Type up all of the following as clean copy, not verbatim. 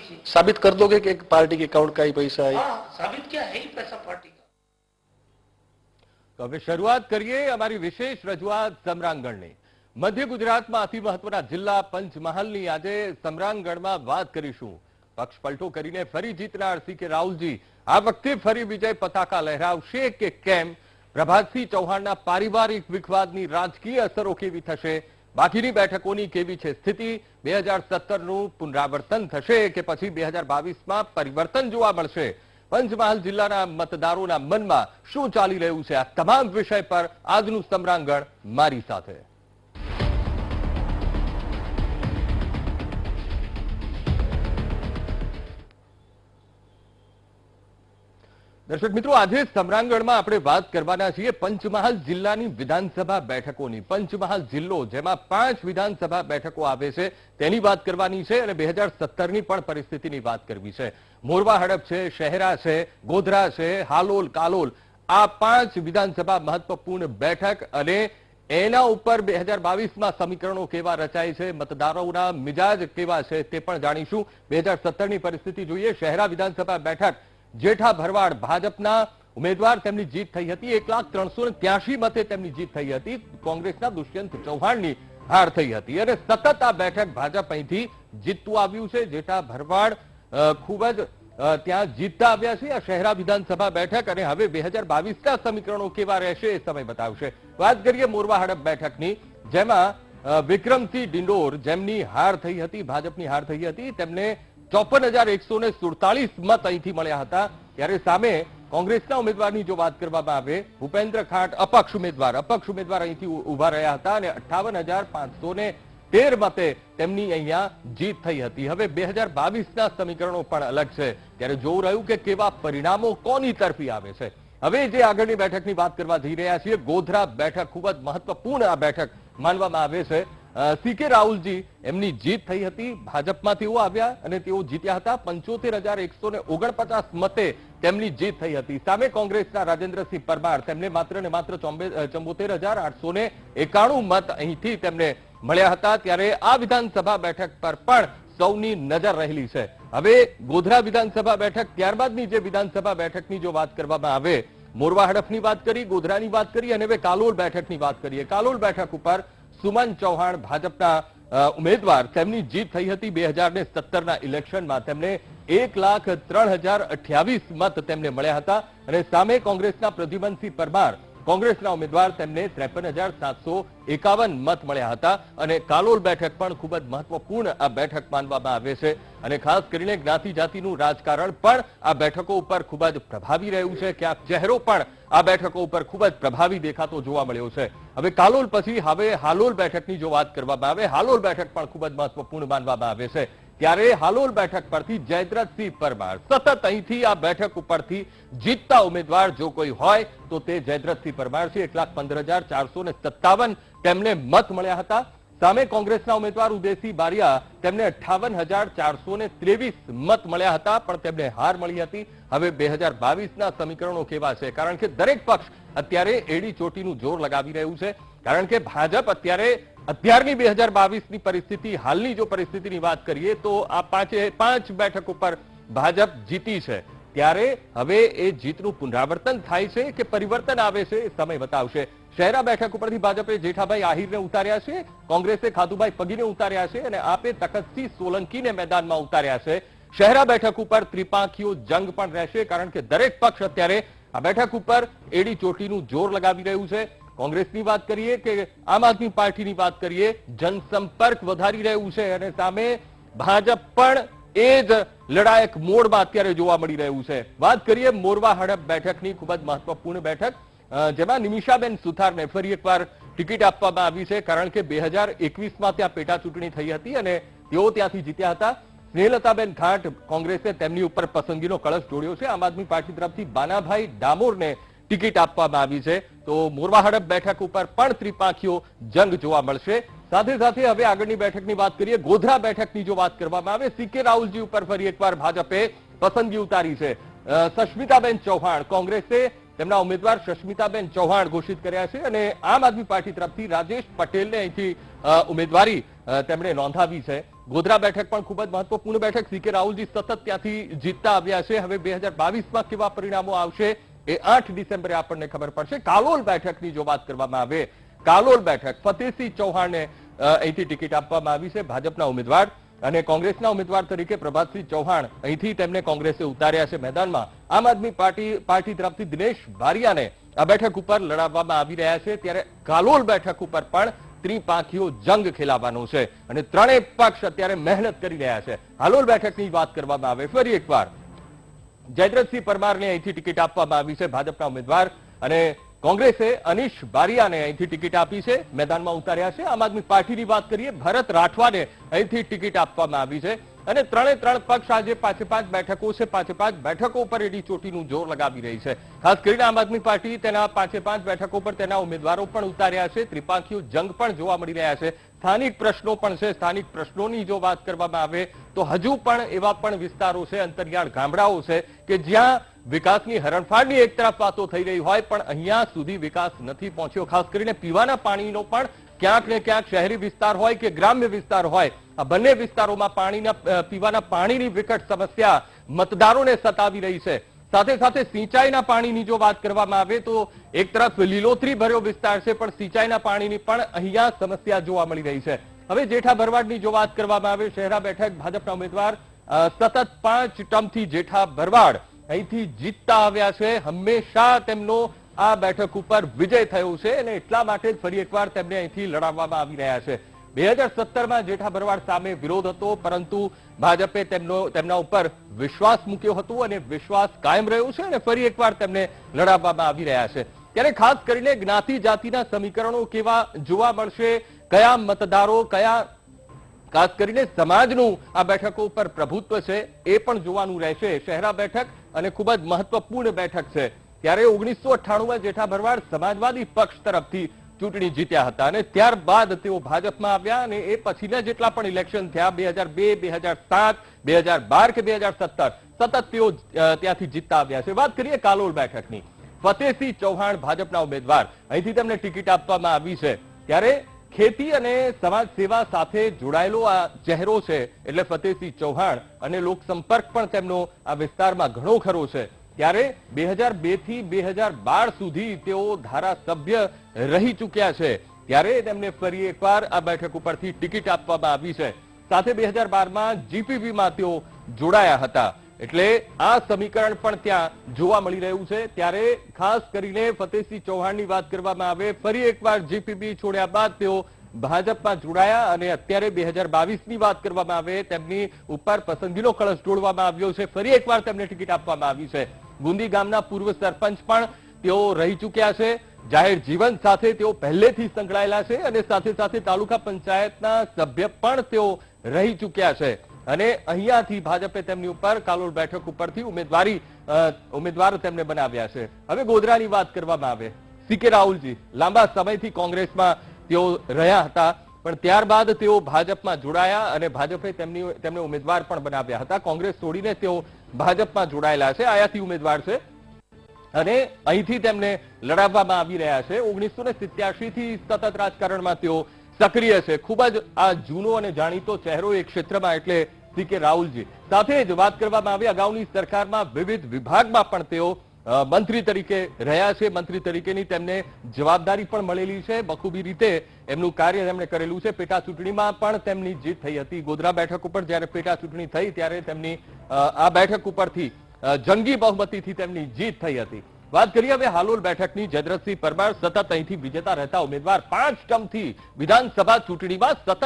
थी। साबित कर दोगे कि एक पार्टी के अकाउंट का ही पैसा है? हाँ, साबित क्या है ही पैसा पार्टी का। तो હવે શરૂઆત કરીએ અમારી વિશેષ રજૂઆત સમરાંગણની। મધ્ય ગુજરાતમાં અતિ મહત્વના જિલ્લા પંચમહાલની આજે સમરાંગણમાં વાત કરીશું। પક્ષ પલટો કરીને ફરી જીતનાર સીકે રાહુલજી આ વખતે ફરી વિજય પતાકા લહેરાવશે કે કેમ? પ્રભાતસિંહ ચૌહાણના પારિવારિક વિખવાદની રાજકીય અસરો કેવી થશે? બાકીની બેઠકોની કેવી છે સ્થિતિ? 2017નું પુનરાવર્તન થશે કે પછી 2022માં પરિવર્તન જોવા મળશે? પંચમહાલ જિલ્લાના મતદારોના મનમાં શું ચાલી રહ્યું છે? આ તમામ વિષય પર આજનું સમરાંગણ મારી સાથે। દર્શક મિત્રો, આજે સમરાંગણમાં આપણે વાત કરવાના છીએ પંચમહાલ જિલ્લાની વિધાનસભા બેઠકોની। પંચમહાલ જિલ્લો જેમાં 5 વિધાનસભા બેઠકો આવે છે તેની વાત કરવાની છે અને 2017ની પણ પરિસ્થિતિની વાત કરવી છે। મોરવા હડપ છે, શહેરા છે, ગોધરા છે, હાલોલ, કાલોલ આ 5 વિધાનસભા મહત્વપૂર્ણ બેઠક અને એના ઉપર 2022માં સમીકરણો કેવા રચાય છે, મતદારોના મિજાજ કેવા છે તે પણ જાણીશું। 2017ની પરિસ્થિતિ જોઈએ। શહેરા વિધાનસભા બેઠક જેઠા ભરવાડ ભાજપના ઉમેદવાર, તેમની જીત થઈ હતી। 1,383 મતે તેમની જીત થઈ હતી। કોંગ્રેસના દુષ્યંત ચૌહાણની હાર થઈ હતી અને સતત આ બેઠક ભાજપ અહીંથી જીતતું આવ્યું છે। જેઠા ભરવાડ ખૂબ જ ત્યાં જીતતા આવ્યા છે આ શહેરા વિધાનસભા બેઠક અને હવે 2022ના સમીકરણો કેવા રહેશે એ સમય બતાવશે। વાત કરીએ મોરવા હડપ બેઠકની, જેમાં વિક્રમસિંહ ડિંડોર જેમની હાર થઈ હતી, ભાજપની હાર થઈ હતી, તેમને 54,147 મત અહીંથી મળ્યા હતા। ત્યારે સામે કોંગ્રેસના ઉમેદવારની જો વાત કરવામાં આવે, ભૂપેન્દ્ર ખાંટ અપક્ષ ઉમેદવાર અહીંથી ઉભા રહ્યા હતા અને 58,513 મતે તેમની અહીંયા જીત થઈ હતી। હવે 2022ના સમીકરણો પણ અલગ છે, ત્યારે જોવું રહ્યું કે કેવા પરિણામો કોની તરફી આવે છે। હવે જે આગળની બેઠકની વાત કરવા જઈ રહ્યા છીએ, ગોધરા બેઠક ખૂબ જ મહત્વપૂર્ણ આ બેઠક માનવામાં આવે છે। સીકે રાહુલજી એમની જીત થઈ હતી, ભાજપમાં તેઓ આવ્યા અને તેઓ જીત્યા હતા। 75,149 મતે તેમની જીત થઈ હતી। સામે કોંગ્રેસના રાજેન્દ્રસિંહ પરમાર, તેમને માત્ર ને માત્ર 74,891 મત અહીંથી તેમને મળ્યા હતા। ત્યારે આ વિધાનસભા બેઠક પર પણ સૌની નજર રહેલી છે। હવે ગોધરા વિધાનસભા બેઠક, ત્યારબાદની જે વિધાનસભા બેઠકની જો વાત કરવામાં આવે, મોરવા હડફની વાત કરી, ગોધરાની વાત કરી અને હવે કાલોલ બેઠકની વાત કરીએ। કાલોલ બેઠક ઉપર સુમન ચૌહાણ ભાજપના ઉમેદવાર, તેમની જીત થઈ હતી 2017ના ઇલેક્શનમાં। તેમને 1,03,028 મત તેમને મળ્યા હતા અને સામે કોંગ્રેસના પ્રદ્યુમનસિંહ પરમાર, કોંગ્રેસના ઉમેદવાર, તેમને 53,751 મત મળ્યા હતા અને કાલોલ બેઠક પણ ખૂબ જ મહત્વપૂર્ણ આ બેઠક માનવામાં આવે છે અને ખાસ કરીને જ્ઞાતિ જાતિનું રાજકારણ પણ આ બેઠકો ઉપર ખૂબ જ પ્રભાવી રહ્યું છે। ક્યાંક ચહેરો પણ આ બેઠકો ઉપર ખૂબ જ પ્રભાવી દેખાતો જોવા મળ્યો છે। હવે કાલોલ પછી હવે હાલોલ બેઠકની જો વાત કરવામાં આવે, હાલોલ બેઠક પણ ખૂબ જ મહત્વપૂર્ણ માનવામાં આવે છે। ત્યારે હાલોલ બેઠક પરથી જયદ્રથસિંહ પરમાર સતત અહીંથી આ બેઠક ઉપરથી જીતતા ઉમેદવાર જો કોઈ હોય તો તે જયદ્રથસિંહ પરમાર છે। 1,15,457 તેમને મત મળ્યા હતા। સામે કોંગ્રેસના ઉમેદવાર ઉદયસિંહ બારિયા, તેમને 58,423 મત મળ્યા હતા પણ તેમને હાર મળી હતી। હવે 2022ના સમીકરણો કેવા છે? કારણ કે દરેક પક્ષ અત્યારે એડી ચોટીનું જોર લગાવી રહ્યું છે, કારણ કે ભાજપ અત્યારની 2022ની પરિસ્થિતિ, હાલની જો પરિસ્થિતિની વાત કરીએ તો આ 5 બેઠક ઉપર ભાજપ જીતી છે। ત્યારે હવે એ જીતનું પુનરાવર્તન થાય છે કે પરિવર્તન આવે છે એ સમય બતાવશે। શહેરા બેઠક ઉપરથી ભાજપે જેઠાભાઈ આહિરને ઉતાર્યા છે, કોંગ્રેસે ખાધુભાઈ પગીને ઉતાર્યા છે અને આપે તખતસિંહ સોલંકીને મેદાનમાં ઉતાર્યા છે। શહેરા બેઠક ઉપર ત્રિપાંખીઓ જંગ પણ રહેશે, કારણ કે દરેક પક્ષ અત્યારે આ બેઠક ઉપર એડી ચોટીનું જોર લગાવી રહ્યું છે। કોંગ્રેસની વાત કરીએ કે આમ આદમી પાર્ટીની વાત કરીએ, જનસંપર્ક વધારી રહ્યું છે અને સામે ભાજપ પણ એ જ લડાયક મોડમાં અત્યારે જોવા મળી રહ્યું છે। વાત કરીએ મોરવા હડપ બેઠકની, ખૂબ જ મહત્વપૂર્ણ બેઠક, જેમાં નિમિષાબેન સુથારને ફરી એકવાર ટિકિટ આપવામાં આવી છે, કારણ કે 2021માં ત્યાં પેટા ચૂંટણી થઈ હતી અને તેઓ ત્યાંથી જીત્યા હતા। સ્નેહલતાબેન ખાંટ, કોંગ્રેસે તેમની ઉપર પસંદગીનો કળશ જોડ્યો છે। આમ આદમી પાર્ટી તરફથી બાનાભાઈ ડામોરને ટિકિટ આપવામાં આવી છે। તો મોરવા હડપ બેઠક ઉપર પણ ત્રિપાંખીઓ જંગ જોવા મળશે। સાથે સાથે હવે આગળની બેઠકની વાત કરીએ, ગોધરા બેઠકની જો વાત કરવામાં આવે, સીકે રાહુલજી ઉપર ફરી એકવાર ભાજપે પસંદગી ઉતારી છે। સસ્મિતાબેન ચૌહાણ, કોંગ્રેસે તેમના ઉમેદવાર સસ્મિતાબેન ચૌહાણ ઘોષિત કર્યા છે અને આમ આદમી પાર્ટી તરફથી રાજેશ પટેલને અહીંથી ઉમેદવારી તેમણે નોંધાવી છે। ગોધરા બેઠક પણ ખૂબ જ મહત્વપૂર્ણ બેઠક. સી કે રાહુલજી સતત ત્યાંથી જીતતા આવ્યા છે. હવે 2022માં કેવા પરિણામો આવશે એ 8 ડિસેમ્બરે આપણને ખબર પડશે. કાલોલ બેઠકની જો વાત કરવામાં આવે, કાલોલ બેઠક ફતેહસિંહ ચૌહાણને અહીંથી ટિકિટ આપવામાં આવી છે, ભાજપના ઉમેદવાર, અને કોંગ્રેસના ઉમેદવાર તરીકે પ્રભાતસિંહ ચૌહાણ અહીંથી તેમને કોંગ્રેસે ઉતાર્યા છે મેદાનમાં. આમ આદમી પાર્ટી તરફથી દિનેશ બારિયાને આ બેઠક ઉપર લડાવવામાં આવી રહ્યા છે. ત્યારે કાલોલ બેઠક ઉપર પણ ત્રિપાંખીયો જંગ ખેલાવાનો છે અને ત્રણેય પક્ષ અત્યારે મહેનત કરી રહ્યા છે. હાલોલ બેઠકની વાત કરવામાં આવે, ફરી એકવાર જયદ્રથસિંહ પરમારને અહીંથી ટિકિટ આપવામાં આવી છે, ભાજપના ઉમેદવાર, અને કોંગ્રેસે અનીશ બારિયાને અહીંથી ટિકિટ આપી છે, મેદાનમાં ઉતાર્યા છે. આમ આદમી પાર્ટીની વાત કરીએ, ભરત રાઠવાને અહીંથી ટિકિટ આપવામાં આવી છે અને ત્રણે ત્રણ પક્ષ આજે 5-5 બેઠકો છે, 5-5 બેઠકો પર એડી ચોટીનું જોર લગાવી રહી છે. ખાસ કરીને આમ આદમી પાર્ટી તેના 5-5 બેઠકો પર તેના ઉમેદવારો પણ ઉતાર્યા છે. ત્રિપાંખીયો જંગ પણ જોવા મળી રહ્યા છે. સ્થાનિક પ્રશ્નો પણ છે. સ્થાનિક પ્રશ્નોની જો વાત કરવામાં આવે તો હજુ પણ એવા પણ વિસ્તારો છે, અંતરિયાળ ગામડાઓ છે કે જ્યાં વિકાસની હરણફાળની એક તરફ વાતો થઈ રહી હોય પણ અહીંયા સુધી વિકાસ નથી પહોંચ્યો. ખાસ કરીને પીવાના પાણીનો પણ ક્યાંક ને ક્યાંક શહેરી વિસ્તાર હોય કે ગ્રામ્ય વિસ્તાર હોય, આ બંને વિસ્તારોમાં પીવાના પાણીની વિકટ સમસ્યા મતદારોને સતાવી રહી છે. સાથે સાથે સિંચાઈના પાણીની જો વાત કરવામાં આવે તો એક તરફ લીલોતરી ભર્યો વિસ્તાર છે પણ સિંચાઈના પાણીની પણ અહીંયા સમસ્યા જોવા મળી રહી છે. હવે જેઠા ભરવાડની જો વાત કરવામાં આવે, શહેરા બેઠક ભાજપના ઉમેદવાર સતત 5 ટર્મથી જેઠા ભરવાડ અહીંથી જીતતા આવ્યા છે. હંમેશા તેમનો આ બેઠક ઉપર વિજય થયો છે અને એટલા માટે ફરી એકવાર તેમને અહીંથી લડાવવામાં આવી રહ્યા છે. 2017માં જેઠા ભરવાડ સામે વિરોધ હતો પરંતુ ભાજપે તેમના ઉપર વિશ્વાસ મૂક્યો હતો અને વિશ્વાસ કાયમ રહ્યો છે અને ફરી એકવાર તેમને લડાવવામાં આવી રહ્યા છે. ત્યારે ખાસ કરીને જ્ઞાતિ જાતિના સમીકરણો કેવા જોવા મળશે, કયા મતદારો, કયા ખાસ કરીને સમાજનું આ બેઠકો ઉપર પ્રભુત્વ છે એ પણ જોવાનું રહેશે. શહેરા બેઠક અને ખૂબ જ મહત્વપૂર્ણ બેઠક છે. ત્યારે 1998માં જેઠા ભરવાડ સમાજવાદી પક્ષ તરફથી ચૂંટણી જીત્યા હતા અને ત્યારબાદ તેઓ ભાજપમાં આવ્યા અને એ પછીના જેટલા પણ ઇલેક્શન થયા 2002, 2007, 2012 કે 2017 સતત તેઓ ત્યાંથી જીતતા આવ્યા છે. વાત કરીએ કાલોલ બેઠકની, ફતેહસિંહ ચૌહાણ ભાજપના ઉમેદવાર, અહીંથી તેમને ટિકિટ આપવામાં આવી છે. ત્યારે ખેતી અને સમાજ સેવા સાથે જોડાયેલો આ ચહેરો છે એટલે ફતેહસિંહ ચૌહાણ, અને લોકસંપર્ક પણ તેમનો આ વિસ્તારમાં ઘણો ખરો છે. ત્યારે 2002 થી 2012 સુધી તેઓ ધારાસભ્ય રહી ચૂક્યા છે. ત્યારે તેમને ફરી એકવાર આ બેઠક ઉપરથી ટિકિટ આપવામાં આવી છે. સાથે 2012માં જીપીપીમાં તેઓ જોડાયા હતા. એટલે આ સમીકરણ પણ ત્યાં જોવા મળી રહ્યું છે. ત્યારે ખાસ કરીને ફતેહસિંહ ચૌહાણની વાત કરવામાં આવે, ફરી એકવાર જીપીપી છોડ્યા બાદ તેઓ ભાજપમાં જોડાયા અને અત્યારે 2022ની વાત કરવામાં આવે તેમની ઉપર પસંદગીનો કળશ ઢોળવામાં આવ્યો છે. ફરી એકવાર તેમને ટિકિટ આપવામાં આવી છે. ગુંદી ગામના પૂર્વ સરપંચ પણ તેઓ રહી ચૂક્યા છે. જાહેર જીવન સાથે તેઓ પહેલેથી સંકળાયેલા છે અને સાથે સાથે તાલુકા પંચાયતના સભ્ય પણ તેઓ રહી ચૂક્યા છે. અને અહીંયાથી ભાજપે તેમની ઉપર કાલોલ બેઠક ઉપરથી ઉમેદવાર તેમને બનાવ્યા છે. હવે ગોધરાની વાત કરવામાં આવે, સી કે રાહુલજી લાંબા સમયથી કોંગ્રેસમાં તેઓ રહ્યા હતા પણ ત્યારબાદ તેઓ ભાજપમાં જોડાયા અને ભાજપે તેમને ઉમેદવાર પણ બનાવ્યા હતા. કોંગ્રેસ છોડીને તેઓ ભાજપમાં જોડાયેલા છે, આયાતી ઉમેદવાર છે અને અહીંથી તેમને લડાવવામાં આવી રહ્યા છે. 1987 થી સતત રાજકારણમાં તેઓ સક્રિય છે. ખૂબ જ આ જૂનો અને જાણીતો ચહેરો એક ક્ષેત્રમાં એટલે સી કે રાહુલજી. સાથે જ વાત કરવામાં આવે, અગાઉની સરકારમાં વિવિધ વિભાગમાં પણ તેઓ મંત્રી તરીકે રહ્યા છે. મંત્રી તરીકેની તેમને જવાબદારી પણ મળેલી છે. બખૂબી રીતે એમનું કાર્ય તેમણે કરેલું છે. પેટા ચૂંટણીમાં પણ તેમની જીત થઈ હતી. ગોધરા બેઠક ઉપર જ્યારે પેટા ચૂંટણી થઈ ત્યારે તેમની આ બેઠક ઉપરથી જંગી બહુમતીથી તેમની જીત થઈ હતી. વાત કરીએ હવે હાલોલ બેઠકની, જયદ્રથસિંહ પરમાર સતત અહીંથી વિજેતા રહેતા ઉમેદવાર, 5 ટર્મથી વિધાનસભા ચૂંટણીમાં સતત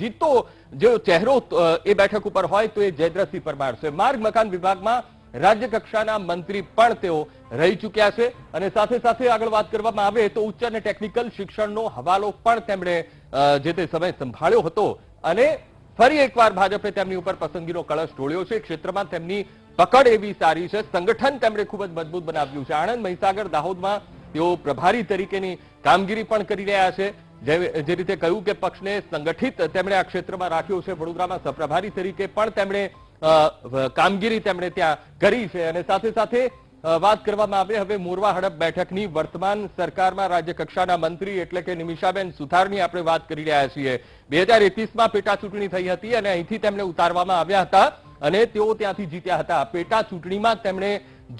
જીતતો જે ચહેરો એ બેઠક ઉપર હોય તો એ જયદ્રથસિંહ પરમાર છે. માર્ગ મકાન વિભાગમાં રાજ્ય કક્ષાના મંત્રી પણ તેઓ રહી ચૂક્યા છે અને સાથે સાથે આગળ વાત કરવામાં આવે તો ઉચ્ચ અને ટેકનિકલ શિક્ષણનો હવાલો પણ તેમણે જે તે સમય સંભાળ્યો હતો અને ફરી એકવાર ભાજપે તેમની ઉપર પસંદગીનો કળશ ઢોળ્યો છે. ક્ષેત્રમાં તેમની પકડ એવી સારી છે. સંગઠન તેમણે ખૂબ જ મજબૂત બનાવ્યું છે. આણંદ, મહીસાગર, દાહોદમાં તેઓ પ્રભારી તરીકેની કામગીરી પણ કરી રહ્યા છે. જે રીતે કહ્યું કે પક્ષને સંગઠિત તેમણે આ ક્ષેત્રમાં રાખ્યો છે. વડોદરામાં સહપ્રભારી તરીકે પણ તેમણે કામગીરી તેમણે ત્યાં કરી છે અને સાથે સાથે વાત કરવામાં આવે હવે મોરવા હડપ બેઠકની વર્તમાન સરકારમાં રાજ્ય કક્ષાના મંત્રી એટલે કે નિમિષાબેન સુથારની આપણે વાત કરી રહ્યા છીએ. 2021માં પેટા ચૂંટણી થઈ હતી અને અહીંથી તેમને ઉતારવામાં આવ્યા હતા અને તેઓ ત્યાંથી જીત્યા હતા. પેટા ચૂંટણીમાં તેમણે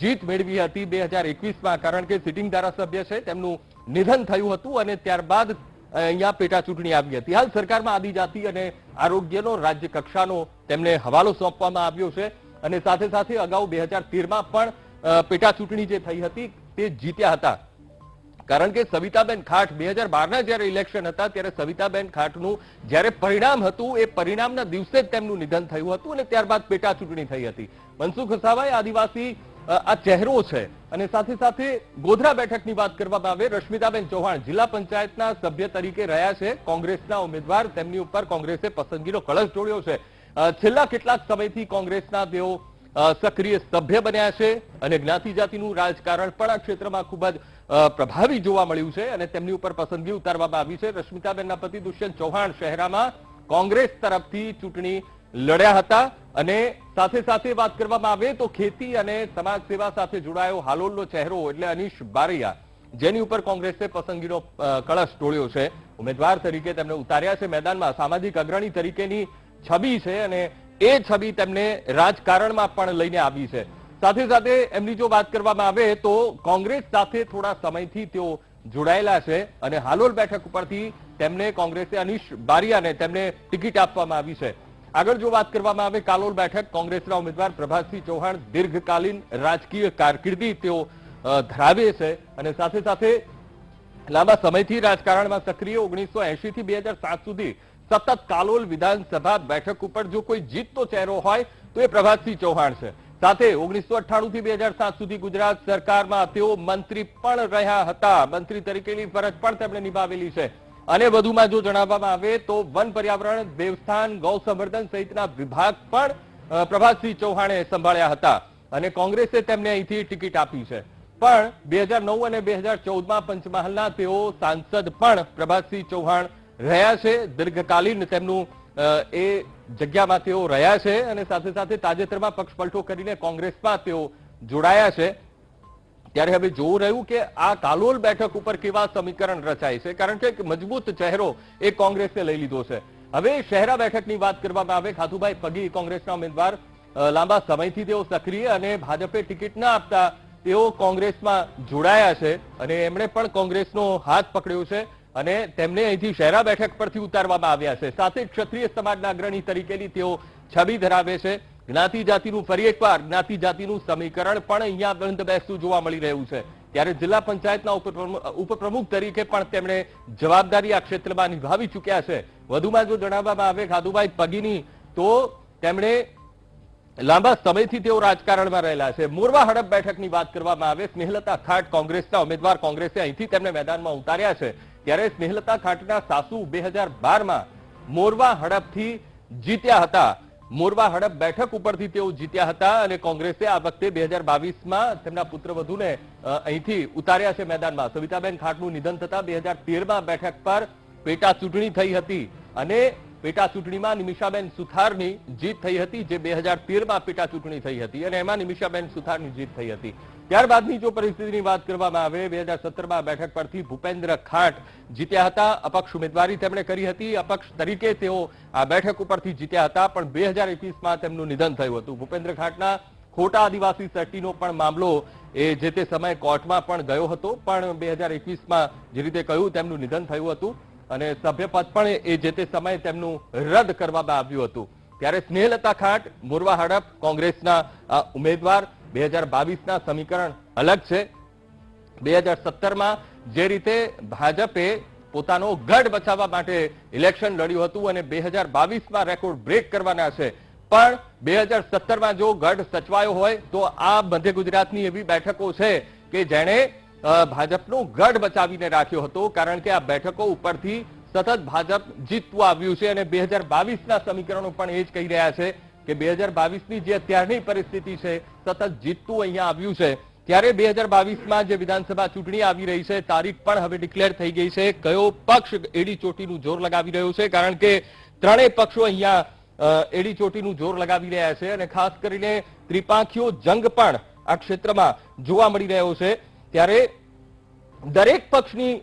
જીત મેળવી હતી 2021માં, કારણ કે સિટિંગ ધારાસભ્ય છે તેમનું નિધન થયું હતું અને ત્યારબાદ અહીંયા પેટા ચૂંટણી આવી હતી. હાલ સરકારમાં આદિજાતિ અને આરોગ્યનો રાજ્ય કક્ષાનો તેમને હવાલો સોંપવામાં આવ્યો છે અને સાથે સાથે અગાઉ 2013માં પણ પેટા ચૂંટણી જે થઈ હતી તે જીત્યા હતા, કારણ કે સવિતાબેન ખાટ 2012ના જયારે ઇલેક્શન હતા ત્યારે સવિતાબેન ખાટનું જયારે પરિણામ હતું એ પરિણામના દિવસે જ તેમનું નિધન થયું હતું અને ત્યારબાદ પેટા ચૂંટણી થઈ હતી. મનસુખ વસાવા આદિવાસી આ ચહેરો છે અને સાથે સાથે ગોધરા બેઠકની વાત કરવામાં આવે, રશ્મિતાબેન ચૌહાણ જિલ્લા પંચાયતના સભ્ય તરીકે રહ્યા છે, કોંગ્રેસના ઉમેદવાર, તેમની ઉપર કોંગ્રેસે પસંદગીનો કળશ ઢોળ્યો છે. છેલ્લા કેટલાક સમયથી કોંગ્રેસના તેઓ સક્રિય સભ્ય બન્યા છે અને જ્ઞાતિ જાતિનું રાજકારણ પણ આ ક્ષેત્રમાં ખૂબ જ પ્રભાવી જોવા મળ્યું છે અને તેમની ઉપર પસંદગી ઉતારવામાં આવી છે. રશ્મિતાબેનના પતિ દુષ્યંત ચૌહાણ શહેરામાં કોંગ્રેસ તરફથી ચૂંટણી લડ્યા હતા અને સાથે સાથે વાત કરવામાં આવે તો ખેતી અને સમાજ સેવા સાથે જોડાયો હાલોલનો ચહેરો એટલે અનીશ બારૈયા, જેની ઉપર કોંગ્રેસે પસંદગીનો કળશ ઢોળ્યો છે. ઉમેદવાર તરીકે તેમને ઉતાર્યા છે મેદાનમાં. સામાજિક અગ્રણી તરીકેની છબી છે અને એ છબી તેમને રાજકારણમાં પણ લઈને આવી છે. સાથે સાથે એમની જો વાત કરવામાં આવે તો કોંગ્રેસ સાથે થોડા સમયથી તેઓ જોડાયેલા છે અને હાલોલ બેઠક ઉપરથી તેમને કોંગ્રેસે અનીશ બારૈયાને તેમને ટિકિટ આપવામાં આવી છે. આગળ જો વાત કરવામાં આવે કાલોલ બેઠક, કોંગ્રેસના ઉમેદવાર પ્રભાતસિંહ ચૌહાણ દીર્ઘકાલીન રાજકીય કારકિર્દી તેઓ ધરાવે છે અને સાથે સાથે લાંબા સમયથી રાજકારણમાં સક્રિય. 1980 થી 2007 સુધી સતત કાલોલ વિધાનસભા બેઠક ઉપર જો કોઈ જીતતો ચહેરો હોય તો એ પ્રભાતસિંહ ચૌહાણ છે. સાથે 1998 થી 2007 સુધી ગુજરાત સરકારમાં તેઓ મંત્રી પણ રહ્યા હતા. મંત્રી તરીકેની ફરજ પણ તેમણે નિભાવેલી છે અને વધુમાં જો જણાવવામાં આવે તો વન પર્યાવરણ, દેવસ્થાન, ગૌ સંવર્ધન સહિતના વિભાગ પણ પ્રભાતસિંહ ચૌહાણે સંભાળ્યા હતા અને કોંગ્રેસે તેમને અહીંથી ટિકિટ આપી છે. પણ 2009 અને 2014માં પંચમહાલના તેઓ સાંસદ પણ પ્રભાતસિંહ ચૌહાણ રહ્યા છે. દીર્ઘકાલીન તેમનું એ જગ્યામાં તેઓ રહ્યા છે અને સાથે સાથે તાજેતરમાં પક્ષ પલટો કરીને કોંગ્રેસમાં તેઓ જોડાયા છે. ત્યારે હવે જોવું રહ્યું કે આ કાલોલ બેઠક ઉપર કેવા સમીકરણ રચાય છે, કારણ કે એક મજબૂત ચહેરો એ કોંગ્રેસે લઈ લીધો છે. હવે શહેરા બેઠકની વાત કરવામાં આવે, ખાતુભાઈ પગી કોંગ્રેસના ઉમેદવાર, લાંબા સમયથી તેઓ સક્રિય અને ભાજપે ટિકિટ ન આપતા તેઓ કોંગ્રેસમાં જોડાયા છે અને એમણે પણ કોંગ્રેસનો હાથ પકડ્યો છે અને તેમને અહીંથી શહેરા બેઠક પરથી ઉતારવામાં આવ્યા છે. સાથે ક્ષત્રિય સમાજના અગ્રણી તરીકેની તેઓ છબી ધરાવે છે. જ્ઞાતિ જાતિનું ફરી એકવાર જ્ઞાતિ જાતિનું સમીકરણ પણ અહીંયા બંધ બેસતું જોવા મળી રહ્યું છે. ત્યારે જિલ્લા પંચાયતના ઉપપ્રમુખ તરીકે પણ તેમણે જવાબદારી આ ક્ષેત્રમાં નિભાવી ચૂક્યા છે. વધુમાં જો જણાવવામાં આવે ખાધુભાઈ પગીની તો તેમણે લાંબા સમયથી તેઓ રાજકારણમાં રહેલા છે. મોરવા હડપ બેઠકની વાત કરવામાં આવે, સ્નેહલતા ખાટ કોંગ્રેસના ઉમેદવાર, કોંગ્રેસે અહીંથી તેમને મેદાનમાં ઉતાર્યા છે. ત્યારે સ્નેહલતા ખાટના સાસુ 2012માં મોરવા હડપથી જીત્યા હતા. મોરવા હડપ બેઠક ઉપરથી તેઓ જીત્યા હતા અને કોંગ્રેસે આ વખતે 2022માં તેમના પુત્રવધુને અહીંથી ઉતાર્યા છે મેદાનમાં. સવિતાબેન ખાટનું નિધન થતા 2013માં બેઠક પર પેટા ચૂંટણી થઈ હતી અને પેટા ચૂંટણીમાં નિમિષાબેન સુથારની જીત થઈ હતી, જે 2013માં પેટા ચૂંટણી થઈ હતી અને એમાં નિમિષાબેન સુથારની જીત થઈ હતી. ત્યારબાદની જો પરિસ્થિતિની વાત કરવામાં આવે, 2017માં બેઠક પરથી ભૂપેન્દ્ર ખાટ જીત્યા હતા. અપક્ષ ઉમેદવારી તેમણે કરી હતી. અપક્ષ તરીકે તેઓ આ બેઠક ઉપરથી જીત્યા હતા, પણ 2021માં તેમનું નિધન થયું હતું. ભૂપેન્દ્ર ખાટના ખોટા આદિવાસી સર્ટીનો પણ મામલો એ જે તે સમયે કોર્ટમાં પણ ગયો હતો, પણ 2021માં જે રીતે કહ્યું તેમનું નિધન થયું હતું અને સભ્યપદ પણ એ જે તે સમયે તેમનું રદ કરવામાં આવ્યું હતું. ત્યારે સ્નેહલતા ખાટ મોરવા હડપ કોંગ્રેસના ઉમેદવાર. 2022ના સમીકરણ અલગ છે. 2017માં જે રીતે ભાજપે પોતાનો ગઢ બચાવવા માટે ઇલેક્શન લડ્યું હતું અને 2022માં રેકોર્ડ બ્રેક કરવાના છે, પણ 2017માં જો ગઢ સચવાયો હોય તો આ મધ્ય ગુજરાતની એવી બેઠકો છે કે જેણે ભાજપનો ગઢ બચાવીને રાખ્યો હતો, કારણ કે આ બેઠકો ઉપરથી સતત ભાજપ જીતતું આવ્યું છે અને 2022ના સમીકરણો પણ એ જ કહી રહ્યા છે કે 2022ની જે અત્યારની પરિસ્થિતિ છે સતત જીતતું અહીંયા આવ્યું છે. ત્યારે 2022માં જે વિધાનસભા ચૂંટણી આવી રહી છે, તારીખ પણ હવે ડિક્લેર થઈ ગઈ છે. કયો પક્ષ એડી ચોટીનું જોર લગાવી રહ્યો છે, કારણ કે ત્રણેય પક્ષો અહીંયા એડી ચોટીનું જોર લગાવી રહ્યા છે અને ખાસ કરીને ત્રિપાંખીયો જંગ પણ આ ક્ષેત્રમાં જોવા મળી રહ્યો છે, ત્યારે દરેક પક્ષની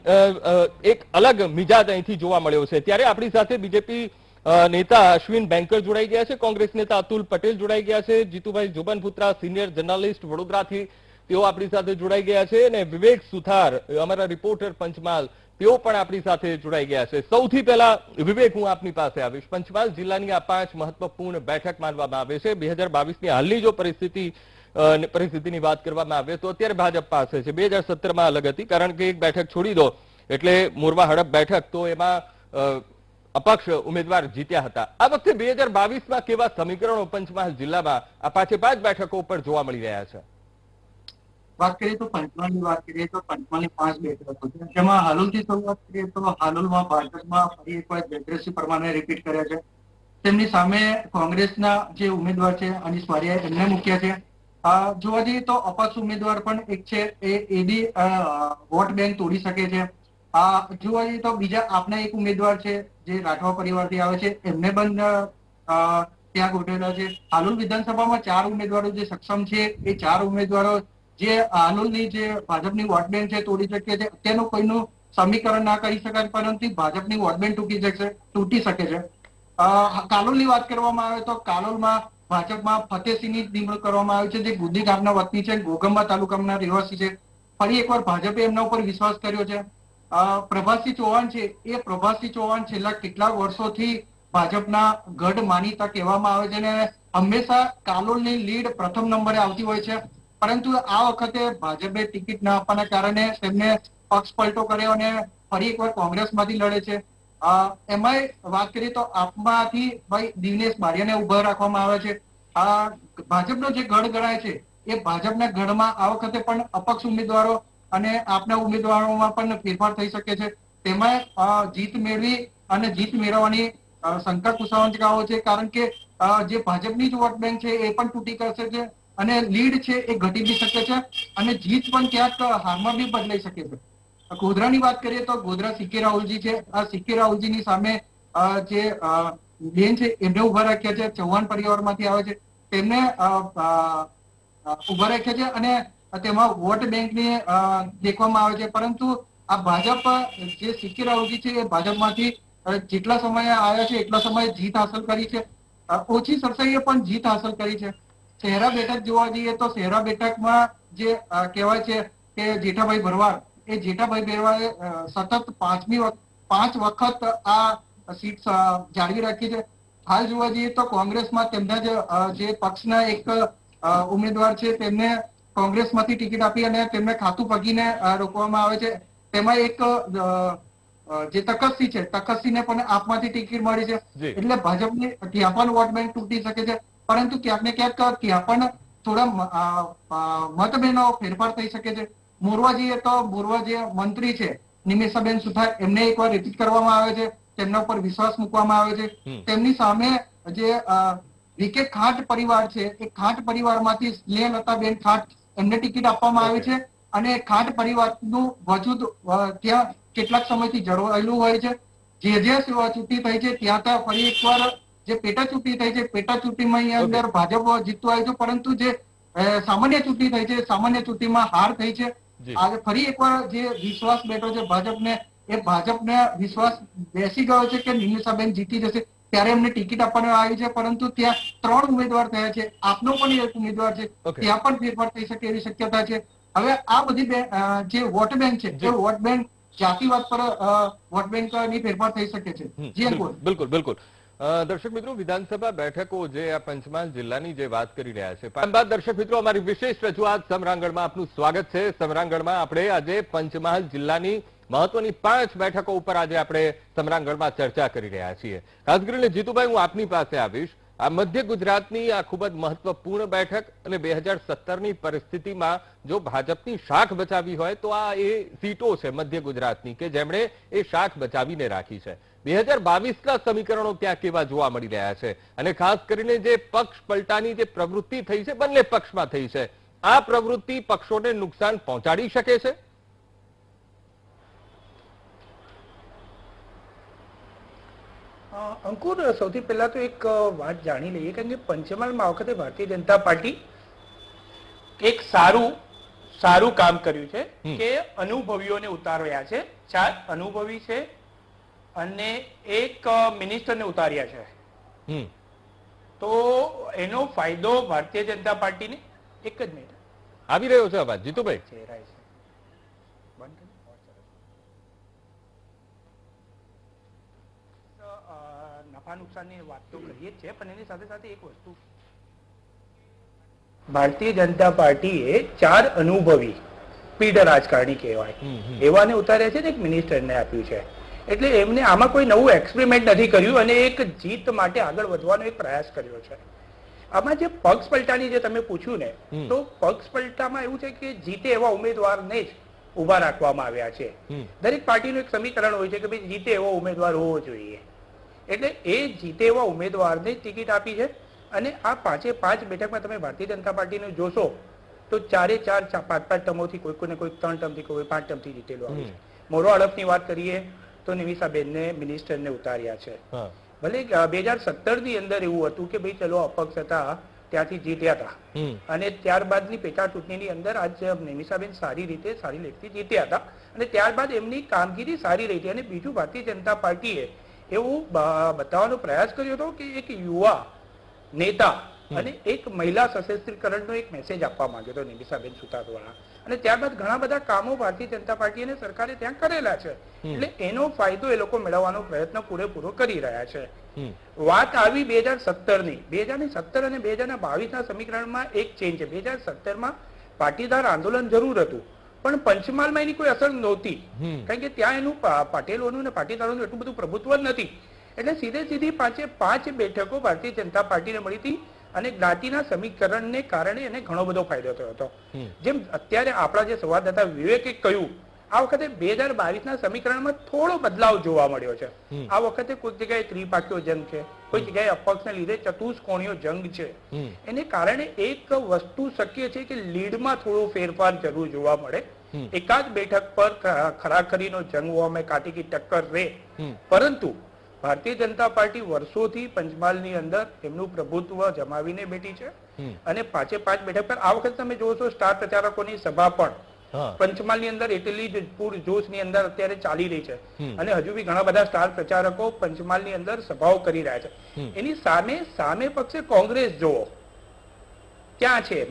એક અલગ મિજાજ અહીંથી જોવા મળ્યો છે. ત્યારે આપણી સાથે બીજેપી નેતા અશ્વિન બેંકર જોડાઈ ગયા છે, કોંગ્રેસ નેતા અતુલ પટેલ જોડાઈ ગયા છે, જીતુભાઈ જોબનપુત્રા સિનિયર જર્નલિસ્ટ વડોદરાથી તેઓ આપણી સાથે જોડાઈ ગયા છે, અને વિવેક સુથાર અમારા રિપોર્ટર પંચમહાલ તેઓ પણ આપણી સાથે જોડાઈ ગયા છે. સૌથી પહેલા વિવેક, હું આપની પાસે આવીશ. પંચમહાલ જિલ્લાની આ 5 મહત્વપૂર્ણ બેઠક માનવામાં આવે છે. 2022ની હાલની જો પરિસ્થિતિની વાત કરવામાં આવે તો અત્યારે ભાજપ પાસે છે. 2017માં અલગ હતી, કારણ કે એક બેઠક છોડી દો એટલે મોરવા હડપ બેઠક, તો એમાં અપક્ષ ઉમેદવાર જીત્યા હતા. આ વખતે 2022માં કેવા સમીકરણો પંચમહાલ જિલ્લામાં આ 5 બેઠકો પર જોવા મળી રહ્યા છે? વાત કરીએ તો પંચમહાલની વાત કરીએ તો પંચમહાલની 5 બેઠકો છે, જેમાં હાલોલથી શરૂઆત કરીએ તો હાલોલમાં ભાજપમાં ફરી એકવાર જયદ્રથસિંહ પરમારને રિપીટ કર્યા છે. તેમની સામે કોંગ્રેસના જે ઉમેદવાર છે અનીસ વારિયાએ એમને મૂક્યા છે. જોવા જઈએ તો અપક્ષ ઉમેદવાર પણ એક છે, એ બી વોટ બેંક તોડી શકે છે. જોવા જઈએ તો બીજા આપના એક ઉમેદવાર છે જે રાઠવા પરિવારથી આવે છે, એમને પણ ત્યાં ગોઠવેલા છે. હાલોલ વિધાનસભામાં 4 ઉમેદવારો જે સક્ષમ છે, એ 4 ઉમેદવારો જે હાલોલની જે ભાજપની વોટ બેંક છે તોડી શકે છે. અત્યારનું કોઈનું સમીકરણ ના કરી શકાય, પરંતુ ભાજપની વોટ બેંક તૂટી શકે છે. કાલોલની વાત કરવામાં આવે તો કાલોલમાં ભાજપમાં ફતેહસિંહની નિમણૂક કરવામાં આવી છે, જે ગુદી ગામના વતની છે, ઘોઘંબા તાલુકાના રહેવાસી છે. ફરી એકવાર ભાજપે એમના ઉપર વિશ્વાસ કર્યો છે. પ્રભાતસિંહ ચૌહાણ છે, એ પ્રભાતસિંહ ચૌહાણ છેલ્લા કેટલાક વર્ષોથી ભાજપના ગઢ માનીતા કહેવામાં આવે છે, અને હંમેશા કાલોલની લીડ પ્રથમ નંબરે આવતી હોય છે. પરંતુ આ વખતે ભાજપે ટિકિટ ના આપવાના કારણે તેમને પક્ષ પલટો કર્યો અને ફરી એકવાર કોંગ્રેસમાંથી લડે છે. એમાંય વાત કરીએ તો આપમાંથી ભાઈ દિનેશ બારિયાને ઉભા રાખવામાં આવે છે. ભાજપનો જે ગઢ ગણાય છે, એ ભાજપના ગઢમાં આ વખતે પણ અપક્ષ ઉમેદવારો અને આપના ઉમેદવારોમાં પણ ફેરફાર થઈ શકે છે. તેમાં જીત મેળવી અને જીત મેળવવાની શંકા કુશાવાંચકાઓ છે, કારણ કે જે ભાજપની જ વોટ બેંક છે એ પણ તૂટી કરશે છે, અને લીડ છે એ ઘટી બી શકે છે, અને જીત પણ ક્યાંક હારમાં બી બદલાઈ શકે છે. ગોધરાની વાત કરીએ તો ગોધરા સીકે રાહુલજી છે. આ સીકે રાહુલજીની સામે જે બેન છે એમને ઉભા રાખ્યા છે, ચૌહાણ પરિવારમાંથી આવે છે, તેમને ઉભા રાખ્યા છે, અને તેમાં વોટ બેંકની દેખવામાં આવે છે. પરંતુ આ ભાજપ જે સીકે રાહુલજી છે એ ભાજપમાંથી જેટલા સમયે આવ્યા છે એટલા સમયે જીત હાંસલ કરી છે. ઓછી સરસાઈએ પણ જીત હાંસલ કરી છે. શહેરા બેઠક જોવા જઈએ તો શહેરા બેઠકમાં જે કહેવાય છે કે જેઠાભાઈ ભરવાડ, એ જેઠાભાઈ ભરવાડે સતત 5 વખત આ સીટ જાળવી રાખી છે. હાલ જોવા જઈએ તો કોંગ્રેસમાં તેમના જે પક્ષના એક ઉમેદવાર છે, તેમને કોંગ્રેસમાંથી ટિકિટ આપી અને તેમને ખાતું પગીને રોકવામાં આવે છે. તેમાં એક જે તકસ્સી છે, તકસ્સીને પણ આપમાંથી ટિકિટ મળી છે. એટલે ભાજપની ત્યાં પણ વોટ બેંક તૂટી શકે છે, પરંતુ ક્યાંક ને ક્યાંક ત્યાં પણ થોડા મતભેદનો ફેરફાર થઈ શકે છે. મોરવા જઈએ તો મોરવા જે મંત્રી છે નિમેશાબેન સુથાર, એમને એકવાર રિપીટ કરવામાં આવે છે, તેમના ઉપર વિશ્વાસ મૂકવામાં આવે છે. તેમની સામે જે વિકે ખાંટ પરિવાર છે, એ ખાંટ પરિવારમાંથી સ્નેહલતાબેન ખાંટ, એમને ટિકિટ આપવામાં આવી છે, અને ખાંટ પરિવારનું વજૂદ ત્યાં કેટલાક સમયથી જળવાયેલું હોય છે. જે ચૂંટણી થઈ છે ત્યાં ફરી એકવાર જે પેટા ચૂંટણી થઈ છે, પેટા ચૂંટણીમાં અંદર ભાજપ જીતતું આવ્યું છે, પરંતુ જે સામાન્ય ચૂંટણી થઈ છે, સામાન્ય ચૂંટણીમાં હાર થઈ છે. આજે ફરી એકવાર જે વિશ્વાસ બેઠો છે ભાજપને, એ ભાજપને વિશ્વાસ બેસી ગયો છે કે નિમિષાબેન જીતી જશે, ત્યારે એમને ટિકિટ આપવામાં આવી છે. પરંતુ ત્યાં 3 ઉમેદવાર થયા છે, આપનો પણ એક ઉમેદવાર છે, ત્યાં પણ ફેરફાર થઈ શકે એવી શક્યતા છે. હવે આ બધી જે વોટ બેંક છે, એ વોટ બેંક જાતિવાદ પર વોટ બેંક ની ફેરફાર થઈ શકે છે. જી અંકુર. બિલકુલ. દર્શક મિત્રો, વિધાનસભા બેઠકો જે આ પંચમહાલ જિલ્લાની જે વાત કરી રહ્યા છે, બાદ દર્શક મિત્રો અમારી વિશેષ રજૂઆત સમરાંગણમાં આપનું સ્વાગત છે. સમરાંગણમાં આપણે આજે પંચમહાલ જિલ્લાની મહત્વની 5 બેઠકો ઉપર આજે આપણે સમરાંગણમાં ચર્ચા કરી રહ્યા છીએ. ખાસ કરીને જીતુભાઈ, હું આપની પાસે આવીશ. આ મધ્ય ગુજરાતની આ ખૂબ જ મહત્વપૂર્ણ બેઠક, અને 2017ની પરિસ્થિતિમાં જો ભાજપની શાખ બચાવી હોય તો આ એ સીટો છે મધ્ય ગુજરાતની કે જેમણે એ શાખ બચાવીને રાખી છે. 2022ના સમીકરણો ક્યાં કેવા જોવા મળી રહ્યા છે, અને ખાસ કરીને જે પક્ષ પલટાની જે પ્રવૃત્તિ થઈ છે બંને પક્ષમાં થઈ છે, આ પ્રવૃત્તિ પક્ષોને નુકસાન પહોંચાડી શકે છે? અંકુર, સૌથી પહેલા તો એક વાત જાણી લઈએ, કારણ કે પંચમહાલમાં આ વખતે ભારતીય જનતા પાર્ટી એક સારું કામ કર્યું છે હમ. કે અનુભવીઓને ઉતાર્યા છે. 4 અનુભવી છે અને એક મિનિસ્ટરને ઉતાર્યા છે. હમ. તો એનો ફાયદો ભારતીય જનતા પાર્ટીને એક જ મિનિટ આવી રહ્યો છે અવાજ જીતુભાઈ. ચહેરાય છે. બંધ નફા નુકસાનની વાત તો કરીએ જ છે, પણ એની સાથે સાથે એક વસ્તુ, ભારતીય જનતા પાર્ટીએ 4 અનુભવી પીઢ રાજકારણી કહેવાય એવાને ઉતાર્યા છે ને એક મિનિસ્ટરને આપ્યું છે. એટલે એમને આમાં કોઈ નવું એક્સપેરિમેન્ટ નથી કર્યું અને એક જીત માટે આગળ વધવાનો એક પ્રયાસ કર્યો છે. આમાં જે પક્ષ પલટાની જે તમે પૂછ્યું ને, તો પક્ષ પલટામાં એવું છે કે જીતે એવા ઉમેદવારને જ ઉભા રાખવામાં આવ્યા છે. દરેક પાર્ટીનું એક સમીકરણ હોય છે કે ભાઈ જીતે એવો ઉમેદવાર હોવો જોઈએ, એટલે એ જીતે એવા ઉમેદવારને ટિકિટ આપી છે. અને આ 5 બેઠકમાં તમે ભારતીય જનતા પાર્ટીને જોશો તો 4 5 ટર્મોથી કોઈને કોઈ 3 ટર્મથી કોઈ 5 ટર્મથી જીતેલું આવ્યું છે. મોરો હડફની વાત કરીએ તો નિમિષાબેનને મિનિસ્ટરને ઉતાર્યા છે. ભલે 2017 ની અંદર એવું હતું કે ભાઈ ચલો અપક્ષ હતા ત્યાંથી જીત્યા હતા અને ત્યારબાદની પેટા ચૂંટણીની અંદર આજ નિમિષાબેન સારી લેખથી જીત્યા હતા અને ત્યારબાદ એમની કામગીરી સારી રહી હતી. અને બીજું, ભારતીય જનતા પાર્ટીએ એવું બતાવવાનો પ્રયાસ કર્યો હતો કે એક યુવા નેતા અને એક મહિલા સશસ્ત્રીકરણનો એક મેસેજ આપવા માંગ્યો હતો નિમિષાબેન સુતાર દ્વારા. અને ત્યારબાદ ઘણા બધા કામો ભારતીય જનતા પાર્ટી અને સરકારે ત્યાં કરેલા છે. એટલે એનો ફાયદો એ લોકો મેળવવાનો પ્રયત્ન પૂરેપૂરો કરી રહ્યા છે. વાત આવી 2017 ની. 2017 અને 2022 સમીકરણમાં એક ચેન્જ છે. 2017માં પાટીદાર આંદોલન જરૂર હતું, પણ પંચમહાલમાં એની કોઈ અસર નહોતી, કારણ કે ત્યાં એનું પટેલોનું અને પાટીદારોનું એટલું બધું પ્રભુત્વ નથી. એટલે સીધી 5 બેઠકો ભારતીય જનતા પાર્ટીને મળી હતી અને જ્ઞાતિના સમીકરણને કારણે એને ઘણો બધો ફાયદો થયો હતો. જેમ અત્યારે આપણા જે સંવાદદાતા વિવેકે કહ્યું, આ વખતે 2022ના સમીકરણમાં થોડો બદલાવ જોવા મળ્યો છે. આ વખતે કોઈક જગ્યાએ ત્રિપાખીયો જંગ છે, કોઈ જગ્યાએ અપક્ષને લીધે ચતુષ્કોણીયો જંગ છે. એને કારણે એક વસ્તુ શક્ય છે કે લીડમાં થોડો ફેરફાર જરૂર જોવા મળે. એકાદ બેઠક પર ખરાખરીનો જંગ હોવામાં કાટીકી ટક્કર રહે, પરંતુ ભારતીય જનતા પાર્ટી વર્ષોથી પંચમહાલની અંદર એમનું પ્રભુત્વ જમાવીને બેઠી છે અને 5 બેઠક પર આ વખતે તમે જોશો સ્ટાર પ્રચારકોની સભા પણ પંચમહાલની અંદર એટલી જ પૂરજોશની અંદર અત્યારે ચાલી રહી છે અને હજુ બી ઘણા બધા સ્ટાર પ્રચારકો પંચમહાલની અંદર સભાઓ કરી રહ્યા છે. એની સામે પક્ષે કોંગ્રેસ જોવો, ક્યાં છે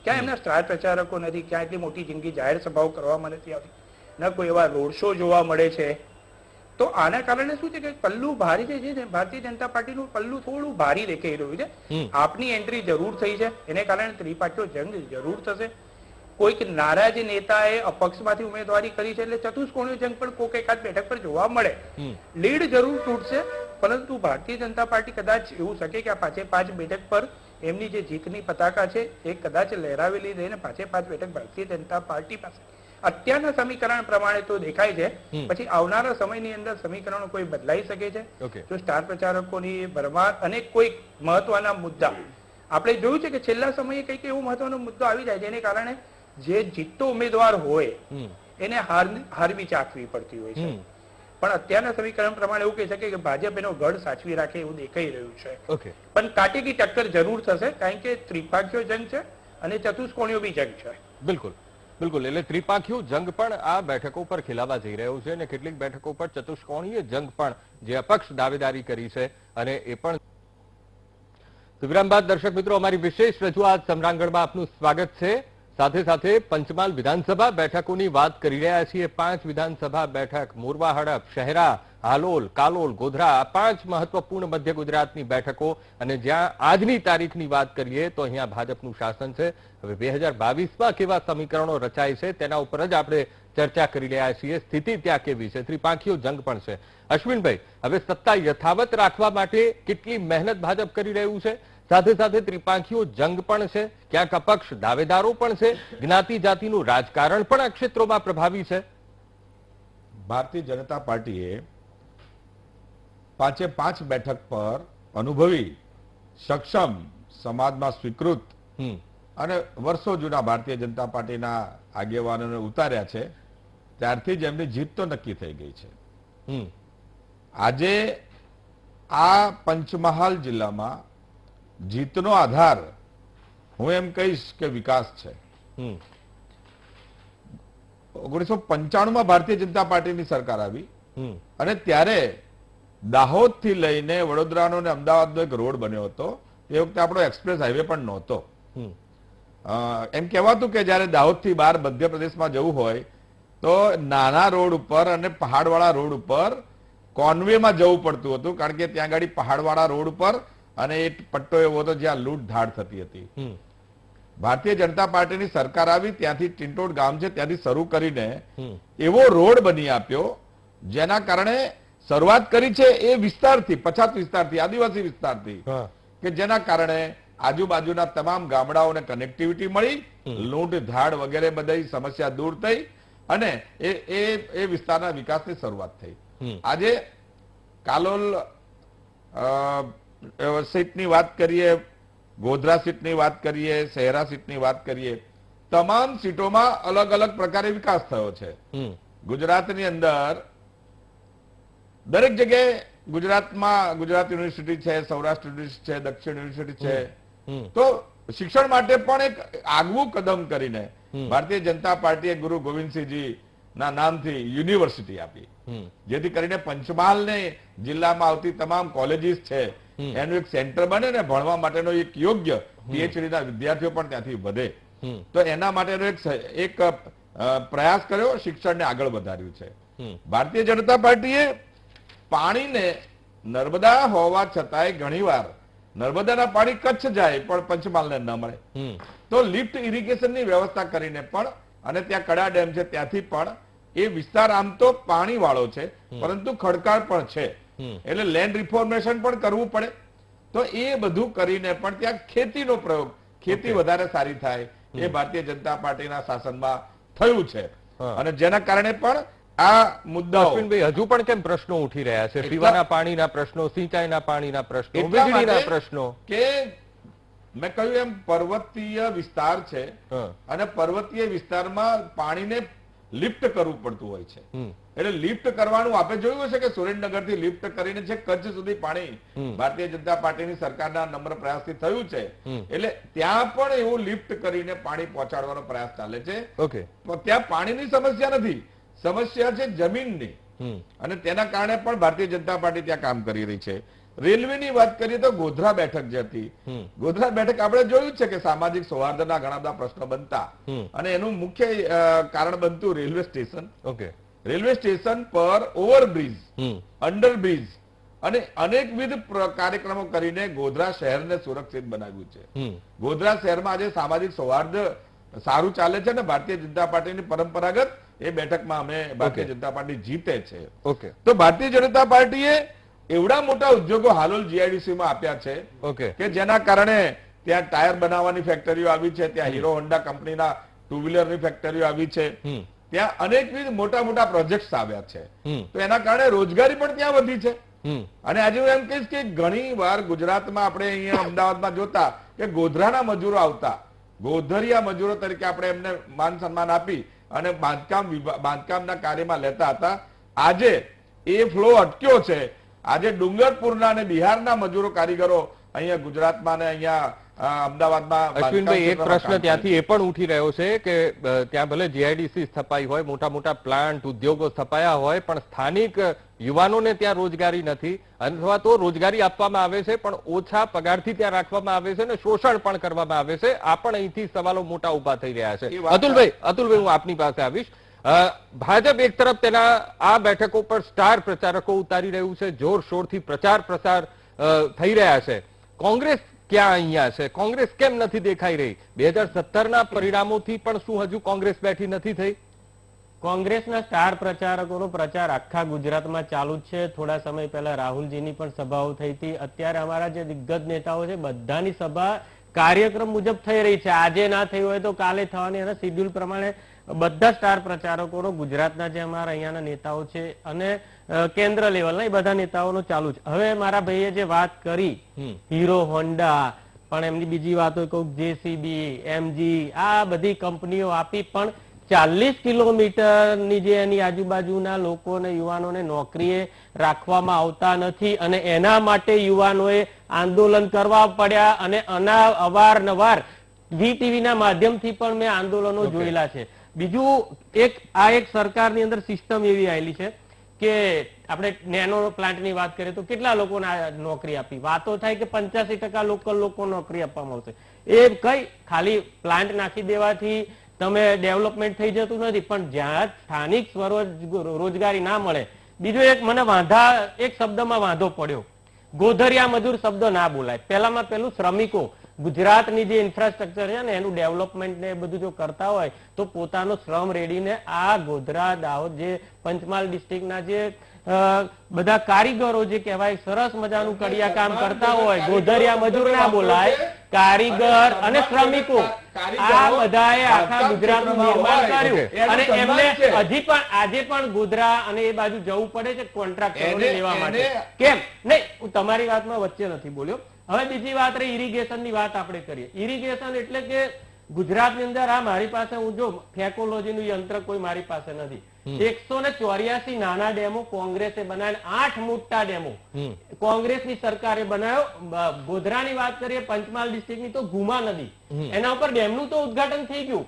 ક્યાં એમના સ્ટાર પ્રચારકો નથી, ક્યાં એટલી મોટી જિંદગી જાહેર સભાઓ કરવામાં નથી આવતી, ન કોઈ એવા રોડ શો જોવા મળે છે. તો આના કારણે શું છે કે પલ્લું ભારી છે, ભારતીય જનતા પાર્ટીનું પલ્લું થોડું ભારી દેખાઈ રહ્યું છે. આપની એન્ટ્રી જરૂર થઈ છે, એને કારણે ત્રિપાઠીયો જંગ જરૂર થશે. કોઈક નારાજ નેતાએ અપક્ષમાંથી ઉમેદવારી કરી છે, એટલે ચતુષ્કોણીયો જંગ પણ કોઈક એકાદ બેઠક પર જોવા મળે. લીડ જરૂર તૂટશે, પરંતુ ભારતીય જનતા પાર્ટી કદાચ એવું શકે કે આ 5 બેઠક પર એમની જે જીતની પતાકા છે એ કદાચ લહેરાવેલી રહીને 5 બેઠક ભારતીય જનતા પાર્ટી પાસે અત્યારના સમીકરણ પ્રમાણે તો દેખાય છે. પછી આવનારા સમયની અંદર સમીકરણો કોઈ બદલાઈ શકે છે. જો સ્ટાર પ્રચારકોની ભરમાર અને કોઈ મહત્વના મુદ્દા આપણે જોયું છે કે છેલ્લા સમયે કંઈક એવો મહત્વનો મુદ્દો આવી જાય જેને કારણે જે જીતતો ઉમેદવાર હોય એને હારવી ચાખવી પડતી હોય છે. પણ અત્યારના સમીકરણ પ્રમાણે એવું કહી શકે કે ભાજપ એનો ગઢ સાચવી રાખે એવું દેખાઈ રહ્યું છે. પણ કાટેકી ટક્કર જરૂર થશે, કારણ કે ત્રિપાખીયો જંગ છે અને ચતુષ્કોણીયો બી જંગ છે. બિલકુલ, એટલે ત્રિપાખીયો જંગ પણ આ બેઠકો પર ખેલાવા જઈ રહ્યો છે અને કેટલીક બેઠકો પર ચતુષ્કોણીય જંગ પણ જે અપક્ષ દાવેદારી કરી છે અને એ પણ. વિરામ બાદ દર્શક મિત્રો, અમારી વિશેષ રજૂઆત સમરાંગણમાં આપનું સ્વાગત છે. સાથે પંચમહાલ વિધાનસભા બેઠકોની વાત કરી રહ્યા છીએ. 5 વિધાનસભા બેઠક, મોરવા હડફ, શહેરા, હાલોલ, કાલોલ, ગોધરા, 5 મહત્વપૂર્ણ મધ્ય ગુજરાતની બેઠકો. અને જ્યાં આજની તારીખની વાત કરીએ તો અહીંયા ભાજપનું શાસન છે. હવે 2022માં કેવા સમીકરણો રચાય છે તેના ઉપર જ આપણે ચર્ચા કરી રહ્યા છીએ. સ્થિતિ ત્યાં કેવી છે, ત્રિપાખીયો જંગ પણ છે. અશ્વિનભાઈ, હવે સત્તા યથાવત રાખવા માટે કેટલી મહેનત ભાજપ કરી રહ્યું છે, સાથે ત્રિપાખીયો જંગ પણ છે, ક્યાંક અપક્ષ દાવેદારો પણ છે, જ્ઞાતિ જાતિનું રાજકારણ પણ આ ક્ષેત્રોમાં પ્રભાવી છે. ભારતીય જનતા પાર્ટીએ 5 બેઠક પર અનુભવી, સક્ષમ, સમાજમાં સ્વીકૃત અને વર્ષો જૂના ભારતીય જનતા પાર્ટીના આગેવાનોને ઉતાર્યા છે. ત્યારથી જ એમની જીત તો નક્કી થઈ ગઈ છે. આજે આ પંચમહાલ જિલ્લામાં જીતનો આધાર હું એમ કહીશ કે વિકાસ છે. 1995 ભારતીય જનતા પાર્ટીની સરકાર આવી અને ત્યારે દાહોદ થી લઈને વડોદરાનો અને અમદાવાદનો એક રોડ બન્યો હતો. એ વખતે આપણો એક્સપ્રેસ હાઈવે પણ નહોતો. એમ કહેવાતું કે જયારે દાહોદ થી બહાર મધ્યપ્રદેશમાં જવું હોય તો નાના રોડ ઉપર અને પહાડવાળા રોડ ઉપર કોન્વેમાં જવું પડતું હતું, કારણ કે ત્યાં આગળ પહાડવાળા રોડ ઉપર અને એ પટ્ટો એવો હતો જ્યાં લૂંટધાડ થતી હતી. ભારતીય જનતા પાર્ટીની સરકાર આવી ત્યાંથી ટિંટોડ ગામ છે ત્યાંથી શરૂ કરીને એવો રોડ બની આપ્યો જેના કારણે શરૂઆત કરી છે એ વિસ્તારથી, પછાત વિસ્તારથી, આદિવાસી વિસ્તારથી, કે જેના કારણે આજુબાજુના તમામ ગામડાઓને કનેક્ટિવિટી મળી, લૂંટધાડ વગેરે બધી સમસ્યા દૂર થઈ અને એ વિસ્તારના વિકાસની શરૂઆત થઈ. આજે કાલોલ સીટની વાત કરીએ, ગોધરા સીટની વાત કરીએ, શહેરા સીટની વાત કરીએ, તમામ સીટોમાં અલગ અલગ પ્રકારે વિકાસ થયો છે. ગુજરાતની અંદર દરેક જગ્યાએ ગુજરાતમાં ગુજરાત યુનિવર્સિટી છે, સૌરાષ્ટ્ર યુનિવર્સિટી છે, દક્ષિણ યુનિવર્સિટી છે. તો શિક્ષણ માટે પણ એક આગવું કદમ કરીને ભારતીય જનતા પાર્ટીએ ગુરુ ગોવિંદસિંહજી ના નામથી યુનિવર્સિટી આપી, જેથી કરીને પંચમહાલને જિલ્લામાં આવતી તમામ કોલેજીસ છે એનું એક સેન્ટર બને ને ભણવા માટેનો એક યોગ્ય પીએચડી ના વિદ્યાર્થીઓ પણ ત્યાંથી વધે. તો એના માટેનો એક પ્રયાસ કર્યો, શિક્ષણને આગળ વધાર્યું છે. ભારતીય જનતા પાર્ટીએ પાણીને નર્મદા હોવા છતાંય ઘણીવાર નર્મદાના પાણી કચ્છ જાય પણ પંચમહાલને ન મળે, તો લિફ્ટ ઇરિગેશનની વ્યવસ્થા કરીને પણ, અને ત્યાં કડા ડેમ છે ત્યાંથી પણ એ વિસ્તાર આમ તો પાણી વાળો છે પરંતુ ખડકાળ પણ છે, એટલે લેન્ડ રિફોર્મેશન પણ કરવું પડે. તો એ બધું કરીને પણ ત્યાં ખેતીનો પ્રયોગ, ખેતી વધારે સારી થાય એ ભારતીય જનતા પાર્ટીના શાસનમાં થયું છે. અને જેના કારણે પણ આ મુદ્દાઓ હજુ પણ કેમ પ્રશ્નો ઉઠી રહ્યા છે? પીવાના પાણીના પ્રશ્નો, સિંચાઈના પાણીના પ્રશ્નો, વીજળીના પ્રશ્નો. કે મેં કહ્યું એમ પર્વતીય વિસ્તાર છે અને પર્વતીય વિસ્તારમાં પાણીને લિફ્ટ કરવું પડતું હોય છે. એટલે લિફ્ટ કરવાનું આપણે જોયું હશે કે સુરેન્દ્રનગર થી લિફ્ટ કરીને છે કચ્છ સુધી પાણી ભારતીય જનતા પાર્ટીની સરકારના નમ્ર પ્રયાસથી થયું છે. એટલે ત્યાં પણ એવું લિફ્ટ કરીને પાણી પહોંચાડવાનો પ્રયાસ ચાલે છે. ત્યાં પાણીની સમસ્યા નથી, સમસ્યા છે જમીનની, અને તેના કારણે પણ ભારતીય જનતા પાર્ટી ત્યાં કામ કરી રહી છે. રેલવેની વાત કરીએ તો ગોધરા બેઠક જે હતી, ગોધરા બેઠક આપણે જોયું છે કે સામાજિક સૌહાર્દના ઘણા બધા પ્રશ્નો બનતા અને એનું મુખ્ય કારણ બનતું રેલવે સ્ટેશન. રેલવે સ્ટેશન પર ઓવરબ્રિજ, અંડરબ્રિજ અને અનેકવિધ કાર્યક્રમો કરીને ગોધરા શહેરને સુરક્ષિત બનાવ્યું છે. ગોધરા શહેરમાં આજે સામાજિક સૌહાર્દ સારું ચાલે છે અને ભારતીય જનતા પાર્ટીની પરંપરાગત એ બેઠકમાં અમે ભારતીય જનતા પાર્ટી જીતે છે. તો ભારતીય જનતા પાર્ટીએ એવડા મોટા ઉદ્યોગો હાલોલ જીઆઈડીસીમાં આપ્યા છે કે જેના કારણે ત્યાં ટાયર બનાવવાની ફેક્ટરીઓ આવી છે, ત્યાં હીરો હોન્ડા કંપનીના ટુ વ્હીલરની ફેક્ટરીઓ આવી છે, ત્યાં અનેકવિધ મોટા મોટા પ્રોજેક્ટ્સ આવ્યા છે. તો એના કારણે રોજગારી પણ ત્યાં વધી છે. અને આજે હું એમ કહીશ કે ઘણી વાર ગુજરાતમાં આપણે અહીંયા અમદાવાદમાં જોતા કે ગોધરાના મજૂરો આવતા, ગોધરિયા મજૂરો તરીકે આપણે એમને માન સન્માન આપી અને બાંધકામના કાર્યમાં લેતા હતા. આજે એ ફ્લો અટક્યો છે. આજે ડુંગરપુરના અને બિહારના મજૂરો કારીગરો અહીંયા ગુજરાતમાં અને અહીંયા અમદાવાદમાં. અશ્વિનભાઈ, એક પ્રશ્ન ત્યાંથી એ પણ ઉઠી રહ્યો છે કે ત્યાં ભલે જીઆઈડીસી સ્થપાઈ હોય, મોટા મોટા પ્લાન્ટ ઉદ્યોગો સ્થપાયા હોય, પણ સ્થાનિક યુવાનોને ત્યાં રોજગારી નથી, અથવા તો રોજગારી આપવામાં આવે છે પણ ઓછા પગારથી ત્યાં રાખવામાં આવે છે અને શોષણ પણ કરવામાં આવે છે. આ પણ અહીંથી સવાલો મોટા ઉભા થઈ રહ્યા છે. અતુલભાઈ, હું આપની પાસે આવીશ. ભાજપ એક તરફ તેના આ બેઠકો પર સ્ટાર પ્રચારકો ઉતારી રહ્યું છે, જોરશોરથી પ્રચાર પ્રસાર થઈ રહ્યા છે. કોંગ્રેસ ક્યાં અહીંયા છે? કોંગ્રેસ કેમ નથી દેખાઈ રહી? 2017ના પરિણામોથી પણ શું હજુ કોંગ્રેસ બેઠી નથી થઈ? કોંગ્રેસના સ્ટાર પ્રચારકોનો પ્રચાર આખા ગુજરાતમાં ચાલુ જ છે. થોડા સમય પહેલા રાહુલજીની પણ સભાઓ થઈ હતી. અત્યારે અમારા જે દિગ્ગજ નેતાઓ છે બધાની સભા કાર્યક્રમ મુજબ થઈ રહી છે. આજે ના થઈ હોય તો કાલે થવાની, અને શિડ્યુલ પ્રમાણે બધા સ્ટાર પ્રચારકોનો ગુજરાતના જે અમારા અહીંયાના નેતાઓ છે અને કેન્દ્ર લેવલના એ બધા નેતાઓનો ચાલુ છે. હવે મારા ભાઈએ જે વાત કરી હીરો હોન્ડા, પણ એમની બીજી વાત હોય કોઈક જેસીબી, એમજી, આ બધી કંપનીઓ આપી પણ 40 કિલોમીટરની જે એની આજુબાજુના લોકોને, યુવાનોને નોકરીએ રાખવામાં આવતા નથી, અને એના માટે યુવાનોએ આંદોલન કરવા પડ્યા અને અવારનવાર વીટીવી ના માધ્યમથી પણ મેં આંદોલનો જોયેલા છે. બીજું એક સરકારની અંદર સિસ્ટમ એવી આવેલી છે કે આપણે નેનો પ્લાન્ટની વાત કરીએ તો કેટલા લોકોને નોકરી આપી, વાતો થાય કે 85% લોકલ લોકો નોકરી આપવામાં આવશે. એ કઈ ખાલી પ્લાન્ટ નાખી દેવાથી તમે ડેવલપમેન્ટ થઈ જતું નથી, પણ જ્યાં સ્થાનિક રોજગારી ના મળે. બીજો એક મને એક શબ્દમાં વાંધો પડ્યો, ગોધરિયા મજૂર શબ્દ ના બોલાય. પહેલામાં પહેલું શ્રમિકો, ગુજરાતની જે ઇન્ફ્રાસ્ટ્રક્ચર છે ને એનું ડેવલપમેન્ટ ને બધું જો કરતા હોય તો પોતાનો શ્રમ રેડીને આ ગોધરા, દાહોદ જે પંચમહાલ ડિસ્ટ્રિક્ટના જે બધા કારીગરો જે કહેવાય સરસ મજાનું કડિયા કામ કરતા હોય, ગોધરિયા મજૂર ના બોલાય, કારીગર અને શ્રમિકો, આ બધાએ આખા ગુજરાતનું નિર્માણ કર્યું અને એમને હજી પણ આજે પણ ગોધરા અને એ બાજુ જવું પડે છે કોન્ટ્રાક્ટરોને લેવા માટે. કેમ નહીં, હું તમારી વાતમાં વચ્ચે નથી બોલ્યો. હવે બીજી વાત રહી ઇરિગેશન ની વાત આપણે કરીએ. ઇરિગેશન એટલે કે ગુજરાતની અંદર આ મારી પાસે હું જો ફેકોલોજીનું યંત્ર કોઈ મારી પાસે નથી. 184 નાના ડેમો કોંગ્રેસે બનાવ્યા, 8 મોટા ડેમો કોંગ્રેસની સરકારે બનાવ્યો. ગોધરાની વાત કરીએ પંચમહાલ ડિસ્ટ્રિક્ટની તો ઘુમા નદી, એના ઉપર ડેમનું તો ઉદ્ઘાટન થઈ ગયું,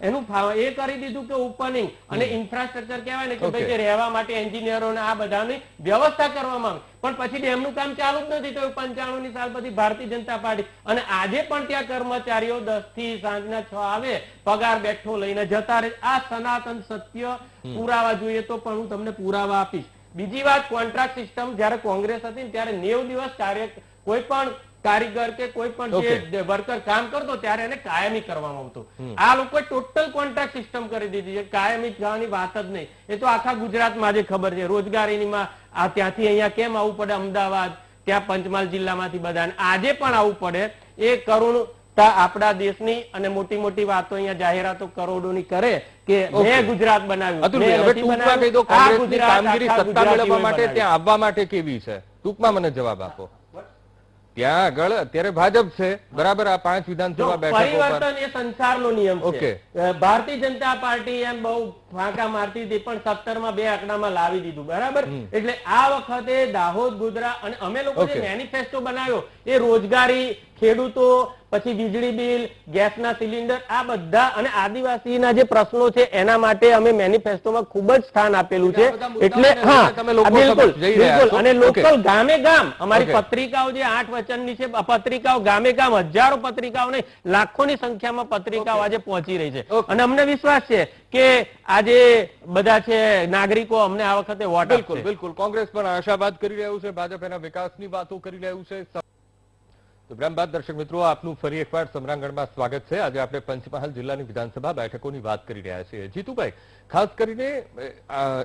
એનું એ કરી દીધું કે ઓપનિંગ અને ઇન્ફ્રાસ્ટ્રક્ચર કહેવાય ને કે ભાઈ રહેવા માટે એન્જિનિયરોને આ બધાની વ્યવસ્થા કરવામાં આવે, પણ પછી ડેમનું કામ ચાલુ જ નથી થયું. 95ની સાલ પછી ભારતીય જનતા પાર્ટી અને આજે પણ ત્યાં કર્મચારીઓ 10 થી સાંજના 6 આવે, પગાર બેઠો લઈને જતા રહે. આ સનાતન સત્ય પુરાવા જોઈએ તો પણ હું તમને પુરાવા આપીશ. બીજી વાત, કોન્ટ્રાક્ટ સિસ્ટમ જયારે કોંગ્રેસ હતી ને ત્યારે 90 દિવસ કોઈ પણ કારીગર કે કોઈ પણ જે વર્કર કામ કરતો ત્યારે એને કાયમી કરવામાં આવતું. આ લોકોએ ટોટલ કોન્ટ્રાક્ટ સિસ્ટમ કરી દીધી છે, કાયમી જવાની વાત જ નહીં. એ તો આખા ગુજરાતમાં આજે ખબર છે. રોજગારીમાં ત્યાંથી અહીંયા કેમ આવવું પડે, અમદાવાદ ત્યાં પંચમહાલ જિલ્લામાંથી બધાને આજે પણ આવવું પડે. એ કરુણ આપણા દેશની અને મોટી મોટી વાતો અહીંયા જાહેરાતો કરોડોની કરે કે મેં ગુજરાત બનાવ્યું. કામગીરી સત્તા મેળવવા માટે ત્યાં આવવા માટે કેવી છે, ટૂંકમાં મને જવાબ આપો. ત્યાં આગળ અત્યારે ભાજપ છે, બરાબર, આ 5 વિધાનસભા બેઠકો પરિવર્તન એ સંસારનો નિયમ છે. ભારતીય જનતા પાર્ટી એમ બહુ ફાંકા મારતી હતી પણ 17માં 2 આંકડામાં લાવી દીધું, બરાબર. એટલે આ વખતે દાહોદ, ગોધરા અને અમે લોકો જે મેનિફેસ્ટો બનાવ્યો એ રોજગારી, ખેડૂતો, પછી વીજળી બિલ, ગેસના સિલિન્ડર, આ બધા અને આદિવાસીના જે પ્રશ્નો છે એના માટે અમે મેનિફેસ્ટોમાં ખૂબ જ સ્થાન આપેલું છે. એટલે હા, બિલકુલ. અને લોકલ ગામે ગામ અમારી પત્રિકાઓ જે 8 વચનની છે, પત્રિકાઓ ગામે ગામ હજારો પત્રિકાઓ નહીં, લાખોની સંખ્યામાં પત્રિકાઓ આજે પહોંચી રહી છે. અને અમને વિશ્વાસ છે કે આજે બધા છે નાગરિકો અમને આ વખતે વોટ આપશે. બિલકુલ કોંગ્રેસ પણ આશાવાદ કરી રહ્યું છે, ભાજપ એના વિકાસની વાતો કરી રહ્યું છે. તો બ્રહ્મબાદ દર્શક મિત્રો, આપનું ફરી એકવાર સમરાંગણમાં સ્વાગત છે. આજે આપણે પંચમહાલ જિલ્લાની વિધાનસભા બેઠકોની વાત કરી રહ્યા છીએ. જીતુભાઈ, ખાસ કરીને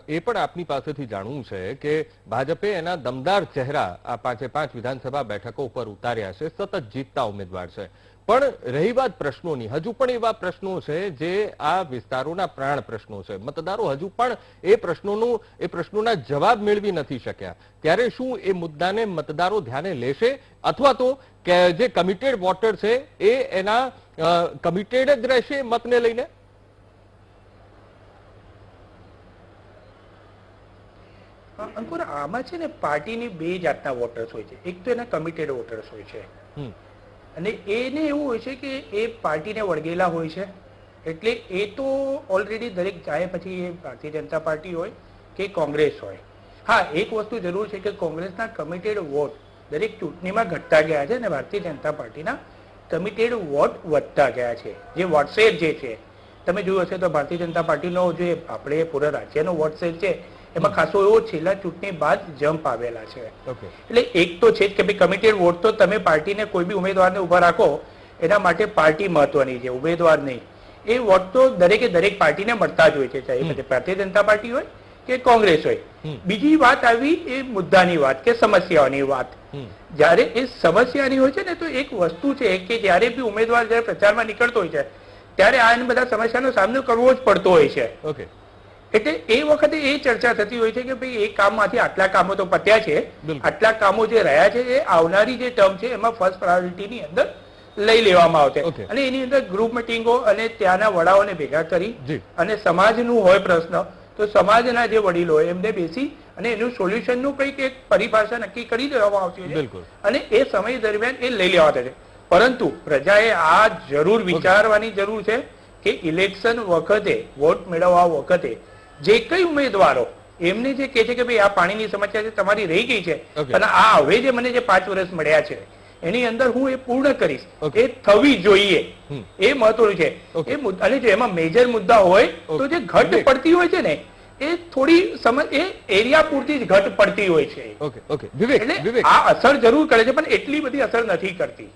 એ પણ આપની પાસેથી જાણવું છે કે ભાજપે એના દમદાર ચહેરા આ 5 વિધાનસભા બેઠકો ઉપર ઉતાર્યા છે, સતત જીતતા ઉમેદવાર છે. પણ રહી વાત પ્રશ્નોની, હજુ પણ એવા પ્રશ્નો છે જે આ વિસ્તારોના પ્રાણ પ્રશ્નો છે. મતદારો હજુ પણ એ પ્રશ્નોના જવાબ મેળવી નથી શક્યા. ત્યારે શું એ મુદ્દાને મતદારો ધ્યાને લેશે અથવા તો કે જે કમિટેડ વોટર છે એ એના કમિટેડ જ રહેશે મતને લઈને? અંકુર, આમાં છે ને પાર્ટીની 2 જાતના વોટર્સ હોય છે. એક તો એના કમિટેડ વોટર્સ હોય છે અને એને એવું હોય છે કે એ પાર્ટીને વળગેલા હોય છે. એટલે એ તો ઓલરેડી દરેક ચાહે પછી એ ભારતીય જનતા પાર્ટી હોય કે કોંગ્રેસ હોય. હા, એક વસ્તુ જરૂર છે કે કોંગ્રેસના કમિટેડ વોટ દરેક ચૂંટણીમાં ઘટતા ગયા છે અને ભારતીય જનતા પાર્ટીના કમિટેડ વોટ વધતા ગયા છે. જે વોટશેર જે છે તમે જોયું હશે તો ભારતીય જનતા પાર્ટીનો જે આપણે પૂરા રાજ્યનો વોટશેર છે એમાં ખાસો એવો છેલ્લા ચૂંટણી બાદ જમ્પ આવેલા છે. એટલે એક તો છે કે ભાઈ કમિટેડ વોટ તો તમે પાર્ટીને કોઈ બી ઉમેદવારને ઉભા રાખો એના માટે પાર્ટી મહત્વની છે, ઉમેદવાર નહીં. એ વોટ તો દરેક પાર્ટીને મળતા જ હોય છે, ચાહે પછી ભારતીય જનતા પાર્ટી હોય કે કોંગ્રેસ હોય. બીજી વાત આવી એ મુદ્દાની વાત કે સમસ્યાઓની વાત. જયારે એ સમસ્યાની હોય છે ને તો એક વસ્તુ છે કે જયારે બી ઉમેદવાર જયારે પ્રચારમાં નીકળતો હોય છે ત્યારે આ બધા સમસ્યાનો સામનો કરવો જ પડતો હોય છે. એટલે એ વખતે એ ચર્ચા થતી હોય છે કે ભાઈ એ કામમાંથી આટલા કામો તો પત્યા છે, આટલા કામો જે રહ્યા છે એ આવનારી જે ટર્મ છે એમાં ફર્સ્ટ પ્રાયોરિટીની અંદર લઈ લેવામાં આવશે. અને એની અંદર ગ્રુપ મિટિંગો અને ત્યાંના વડાઓને ભેગા કરી અને સમાજનું હોય પ્રશ્ન તો સમાજના જે વડીલો હોય એમને બેસી અને એનું સોલ્યુશનનું કંઈક એક પરિભાષા નક્કી કરી દેવામાં આવતી છે અને એ સમય દરમિયાન એ લઈ લેવાતા છે. પરંતુ પ્રજાએ આ જરૂર વિચારવાની જરૂર છે કે ઇલેક્શન વખતે વોટ મેળવવા વખતે જે કઈ ઉમેદવારો એમને જે કહે છે કે ભાઈ આ પાણીની સમસ્યા છે તમારી રહી ગઈ છે અને આ હવે જે મને જે 5 વર્ષ મળ્યા છે એની અંદર હું એ પૂર્ણ કરીશ એ થવી જોઈએ, એ મહત્વનું છે. અને જો એમાં મેજર મુદ્દા હોય તો જે ઘટ પડતી હોય છે ને એ થોડી એ એરિયા પૂરતી જ ઘટ પડતી હોય છે. એટલે આ અસર જરૂર કરે છે પણ એટલી બધી અસર નથી કરતી.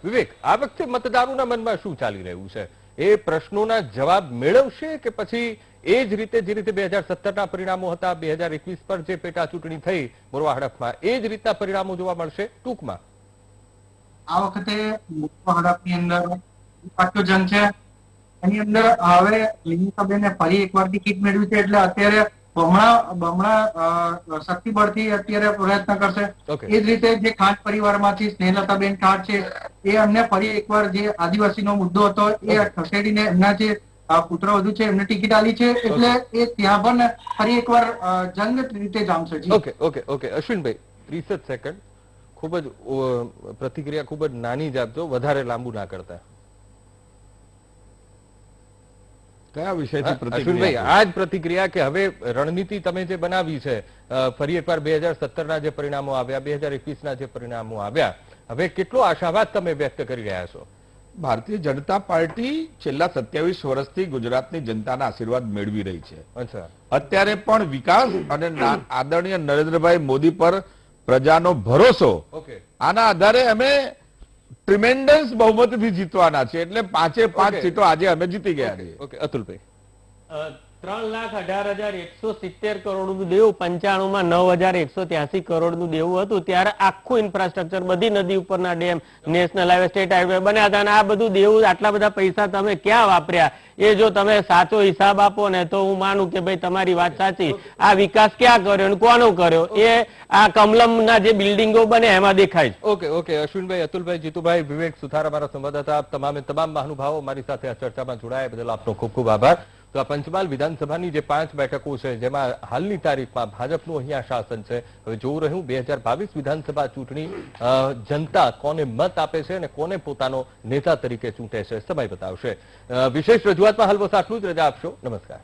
વિવેક, આ વખતે મતદારોના મનમાં શું ચાલી રહ્યું છે? એ પ્રશ્નોના જવાબ મેળવશે કે પછી એ જ રીતે જે રીતે 2017ના પરિણામો હતા, 2021 પર જે પેટા ચૂંટણી થઈ મોરવા હડફમાં, એ જ રીતના પરિણામો જોવા મળશે ટૂંકમાં? આ વખતે મોરવા હડફની અંદર પાછો જંગ છે. એની અંદર હવે લીલીસાબેને ફરી એકવાર ટિકિટ મેળવી છે એટલે અત્યારે બમણા શક્તિબળથી અત્યારે પ્રયત્ન કરશે. એ જ રીતે જે ખાંટ પરિવારમાંથી સ્નેહલતાબેન ખાંટ છે એ અમને ફરી એકવાર જે આદિવાસીનો મુદ્દો હતો એ ખસેડીને એમના જે પુત્રવધુ છે એમને ટિકિટ આલી છે એટલે એ ત્યાં પણ ફરી એકવાર જંગ રીતે જામશે. ઓકે અશ્વિનભાઈ 30 સેકન્ડ, ખૂબ જ પ્રતિક્રિયા ખૂબ જ નાની જ આપજો, વધારે લાંબુ ના કરતા. કયા વિષયથી અશ્વિનભાઈ, આ જ પ્રતિક્રિયા કે હવે રણનીતિ તમે જે બનાવી છે, ફરી એકવાર 2017ના જે પરિણામો આવ્યા, 2021ના જે પરિણામો આવ્યા, હવે કેટલો આશાવાદ તમે વ્યક્ત કરી રહ્યા છો? ભારતીય જનતા પાર્ટી છેલ્લા 27 વર્ષથી ગુજરાતની જનતાના આશીર્વાદ મેળવી રહી છે. અત્યારે પણ વિકાસ અને આદરણીય નરેન્દ્રભાઈ મોદી પર પ્રજાનો ભરોસો, આના આધારે અમે ટ્રીમેન્ડસ બહુમતીથી જીતવાના છે. એટલે 5 સીટો આજે અમે જીતી ગયા છીએ. અતુલભાઈ, 3,18,170 કરોડનું દેવું, 95માં 9,183 કરોડનું દેવું હતું. ત્યારે આખું ઇન્ફ્રાસ્ટ્રક્ચર, બધી નદી ઉપરના dam, national highway, state highway બન્યા હતા. અને આ બધું દેવું, આટલા બધા પૈસા તમે ક્યાં વાપર્યા? એ જો તમે સાચો હિસાબ આપો ને તો હું માનું કે ભાઈ તમારી વાત સાચી. આ વિકાસ ક્યાં કર્યો અને કોનો કર્યો એ આ કમલમના જે બિલ્ડિંગો બને એમાં દેખાય છે. ઓકે અશ્વિનભાઈ, અતુલભાઈ, જીતુભાઈ, વિવેક સુથાર, અમારા સંવાદદાતા, તમામ મહાનુભાવો મારી સાથે આ ચર્ચામાં જોડાયા બદલ આપનો ખૂબ ખૂબ આભાર. તો આ પંચમહાલ વિધાનસભાની જે 5 બેઠકો છે જેમાં હાલની તારીખમાં ભાજપનું અહીંયા શાસન છે. હવે જોવું રહ્યું 2022 વિધાનસભા ચૂંટણી જનતા કોને મત આપે છે અને કોને પોતાનો નેતા તરીકે ચૂંટે છે, સમય બતાવશે. વિશેષ રજૂઆતમાં હાલ બસ આટલું જ. રજા આપશો. નમસ્કાર.